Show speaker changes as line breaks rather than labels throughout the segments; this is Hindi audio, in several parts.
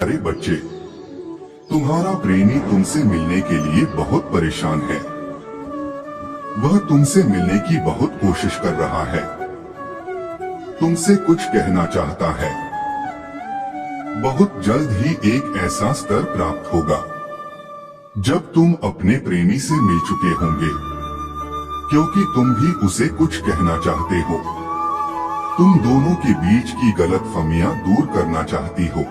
अरे बच्चे, तुम्हारा प्रेमी तुमसे मिलने के लिए बहुत परेशान है। वह तुमसे मिलने की बहुत कोशिश कर रहा है, तुमसे कुछ कहना चाहता है। बहुत जल्द ही एक ऐसा स्तर प्राप्त होगा जब तुम अपने प्रेमी से मिल चुके होंगे, क्योंकि तुम भी उसे कुछ कहना चाहते हो। तुम दोनों के बीच की गलतफहमियां दूर करना चाहती हो,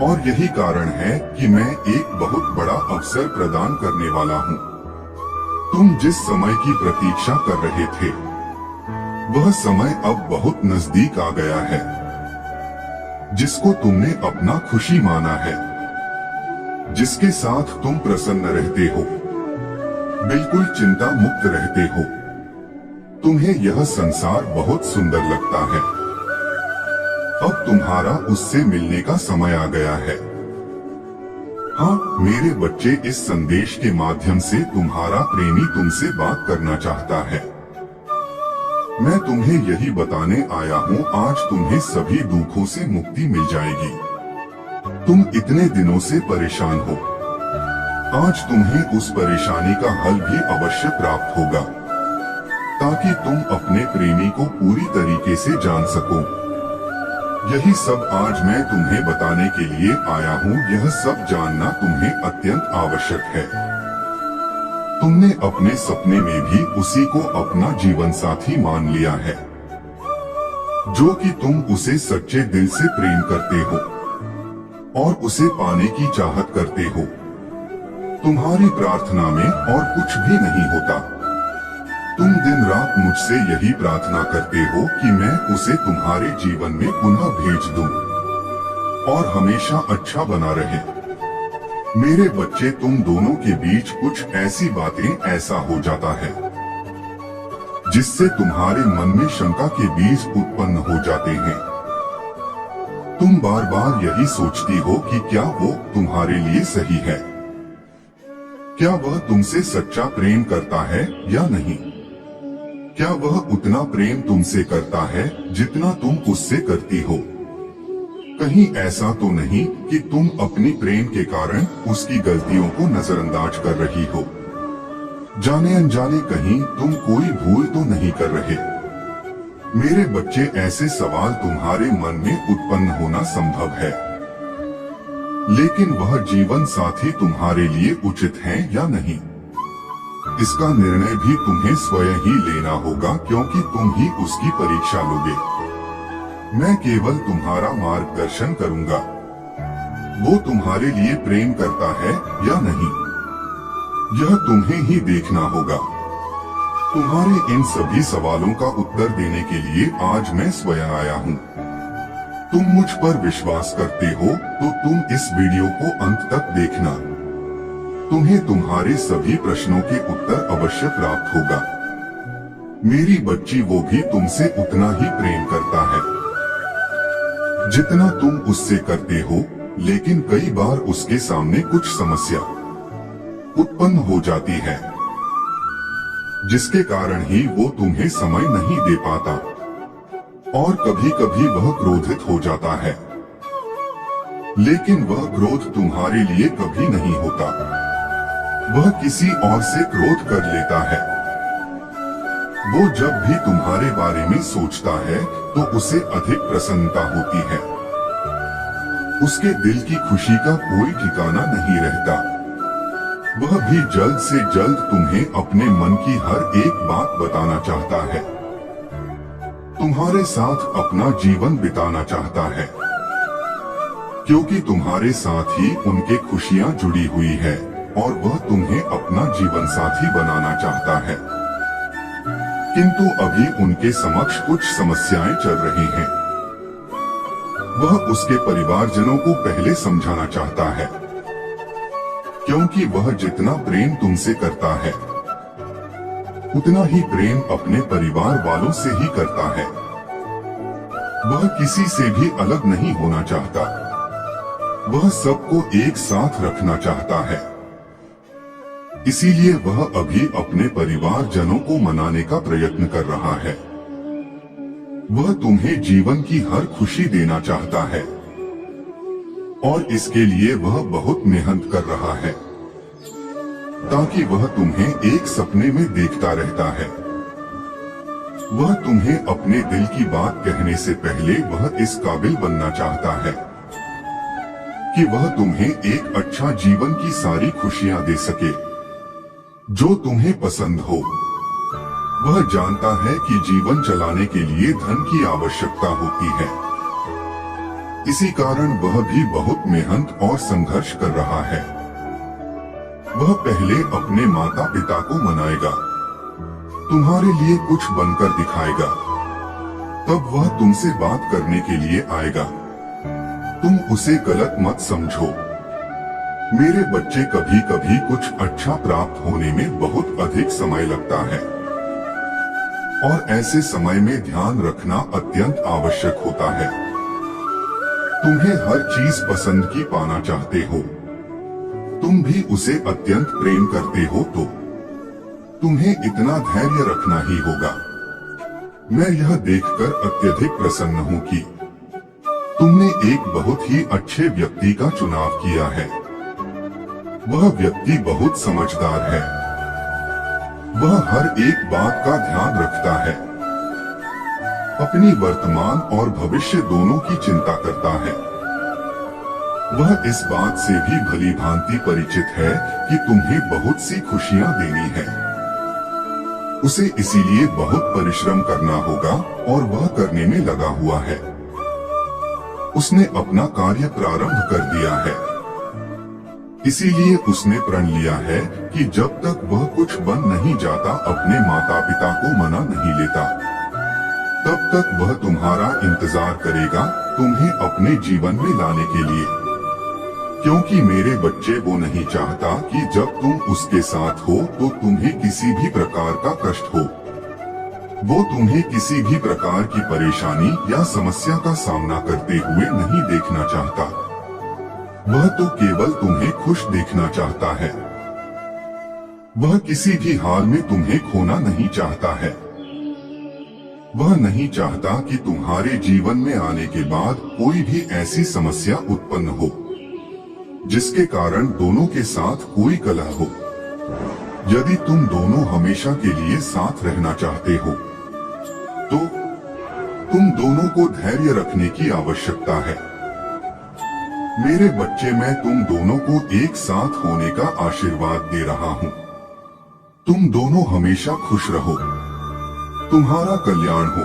और यही कारण है कि मैं एक बहुत बड़ा अवसर प्रदान करने वाला हूँ। तुम जिस समय की प्रतीक्षा कर रहे थे, वह समय अब बहुत नजदीक आ गया है, जिसको तुमने अपना खुशी माना है, जिसके साथ तुम प्रसन्न रहते हो, बिल्कुल चिंता मुक्त रहते हो। तुम्हें यह संसार बहुत सुंदर लगता है। अब तुम्हारा उससे मिलने का समय आ गया है। हाँ मेरे बच्चे, इस संदेश के माध्यम से तुम्हारा प्रेमी तुमसे बात करना चाहता है। मैं तुम्हें यही बताने आया हूँ, आज तुम्हें सभी दुखों से मुक्ति मिल जाएगी। तुम इतने दिनों से परेशान हो, आज तुम्हें उस परेशानी का हल भी अवश्य प्राप्त होगा, ताकि तुम अपने प्रेमी को पूरी तरीके से जान सको। यही सब आज मैं तुम्हें बताने के लिए आया हूँ। यह सब जानना तुम्हें अत्यंत आवश्यक है। तुमने अपने सपने में भी उसी को अपना जीवन साथी मान लिया है, जो कि तुम उसे सच्चे दिल से प्रेम करते हो और उसे पाने की चाहत करते हो। तुम्हारी प्रार्थना में और कुछ भी नहीं होता। तुम दिन रात मुझसे यही प्रार्थना करते हो कि मैं उसे तुम्हारे जीवन में पुनः भेज दूं और हमेशा अच्छा बना रहे। मेरे बच्चे, तुम दोनों के बीच कुछ ऐसी बातें ऐसा हो जाता है जिससे तुम्हारे मन में शंका के बीज उत्पन्न हो जाते हैं। तुम बार बार यही सोचती हो कि क्या वो तुम्हारे लिए सही है, क्या वह तुमसे सच्चा प्रेम करता है या नहीं, क्या वह उतना प्रेम तुमसे करता है जितना तुम उससे करती हो। कहीं ऐसा तो नहीं कि तुम अपनी प्रेम के कारण उसकी गलतियों को नजरअंदाज कर रही हो। जाने अनजाने कहीं तुम कोई भूल तो नहीं कर रहे। मेरे बच्चे, ऐसे सवाल तुम्हारे मन में उत्पन्न होना संभव है, लेकिन वह जीवन साथी तुम्हारे लिए उचित है या नहीं, इसका निर्णय भी तुम्हें स्वयं ही लेना होगा, क्योंकि तुम ही उसकी परीक्षा लोगे। मैं केवल तुम्हारा मार्गदर्शन करूंगा। वो तुम्हारे लिए प्रेम करता है या नहीं, यह तुम्हें ही देखना होगा। तुम्हारे इन सभी सवालों का उत्तर देने के लिए आज मैं स्वयं आया हूँ। तुम मुझ पर विश्वास करते हो तो तुम इस वीडियो को अंत तक देखना। तुम्हें तुम्हारे सभी प्रश्नों के उत्तर अवश्य प्राप्त होगा। मेरी बच्ची, वो भी तुमसे उतना ही प्रेम करता है जितना तुम उससे करते हो, लेकिन कई बार उसके सामने कुछ समस्या उत्पन्न हो जाती है, जिसके कारण ही वो तुम्हें समय नहीं दे पाता, और कभी कभी वह क्रोधित हो जाता है। लेकिन वह क्रोध तुम्हारे लिए कभी नहीं होता, वह किसी और से क्रोध कर लेता है। वो जब भी तुम्हारे बारे में सोचता है तो उसे अधिक प्रसन्नता होती है। उसके दिल की खुशी का कोई ठिकाना नहीं रहता। वह भी जल्द से जल्द तुम्हें अपने मन की हर एक बात बताना चाहता है, तुम्हारे साथ अपना जीवन बिताना चाहता है, क्योंकि तुम्हारे साथ ही उनके खुशियां जुड़ी हुई है और वह तुम्हें अपना जीवन साथी बनाना चाहता है। किंतु अभी उनके समक्ष कुछ समस्याएं चल रही हैं। वह उसके परिवारजनों को पहले समझाना चाहता है, क्योंकि वह जितना प्रेम तुमसे करता है, उतना ही प्रेम अपने परिवार वालों से ही करता है। वह किसी से भी अलग नहीं होना चाहता, वह सबको एक साथ रखना चाहता है। इसीलिए वह अभी अपने परिवारजनों को मनाने का प्रयत्न कर रहा है। वह तुम्हें जीवन की हर खुशी देना चाहता है और इसके लिए वह बहुत मेहनत कर रहा है ताकि वह तुम्हें एक सपने में देखता रहता है। वह तुम्हें अपने दिल की बात कहने से पहले वह इस काबिल बनना चाहता है कि वह तुम्हें एक अच्छा जीवन की सारी खुशियां दे सके जो तुम्हें पसंद हो। वह जानता है कि जीवन चलाने के लिए धन की आवश्यकता होती है, इसी कारण वह भी बहुत मेहनत और संघर्ष कर रहा है। वह पहले अपने माता पिता को मनाएगा, तुम्हारे लिए कुछ बनकर दिखाएगा, तब वह तुमसे बात करने के लिए आएगा। तुम उसे गलत मत समझो। मेरे बच्चे, कभी कभी कुछ अच्छा प्राप्त होने में बहुत अधिक समय लगता है और ऐसे समय में ध्यान रखना अत्यंत आवश्यक होता है। तुम्हें हर चीज पसंद की पाना चाहते हो, तुम भी उसे अत्यंत प्रेम करते हो, तो तुम्हें इतना धैर्य रखना ही होगा। मैं यह देखकर अत्यधिक प्रसन्न हूँ कि तुमने एक बहुत ही अच्छे व्यक्ति का चुनाव किया है। वह व्यक्ति बहुत समझदार है, वह हर एक बात का ध्यान रखता है, अपनी वर्तमान और भविष्य दोनों की चिंता करता है। वह इस बात से भी भली भांति परिचित है कि तुम्हें बहुत सी खुशियां देनी है। उसे इसीलिए बहुत परिश्रम करना होगा और वह करने में लगा हुआ है। उसने अपना कार्य प्रारंभ कर दिया है, इसीलिए उसने प्रण लिया है कि जब तक वह कुछ बन नहीं जाता, अपने माता पिता को मना नहीं लेता, तब तक वह तुम्हारा इंतजार करेगा तुम्हें अपने जीवन में लाने के लिए। क्योंकि मेरे बच्चे, वो नहीं चाहता कि जब तुम उसके साथ हो तो तुम्हें किसी भी प्रकार का कष्ट हो। वो तुम्हें किसी भी प्रकार की परेशानी या समस्या का सामना करते हुए नहीं देखना चाहता। वह तो केवल तुम्हें खुश देखना चाहता है। वह किसी भी हाल में तुम्हें खोना नहीं चाहता है। वह नहीं चाहता कि तुम्हारे जीवन में आने के बाद कोई भी ऐसी समस्या उत्पन्न हो जिसके कारण दोनों के साथ कोई कलह हो। यदि तुम दोनों हमेशा के लिए साथ रहना चाहते हो तो तुम दोनों को धैर्य रखने की आवश्यकता है। मेरे बच्चे, मैं तुम दोनों को एक साथ होने का आशीर्वाद दे रहा हूँ। तुम दोनों हमेशा खुश रहो, तुम्हारा कल्याण हो।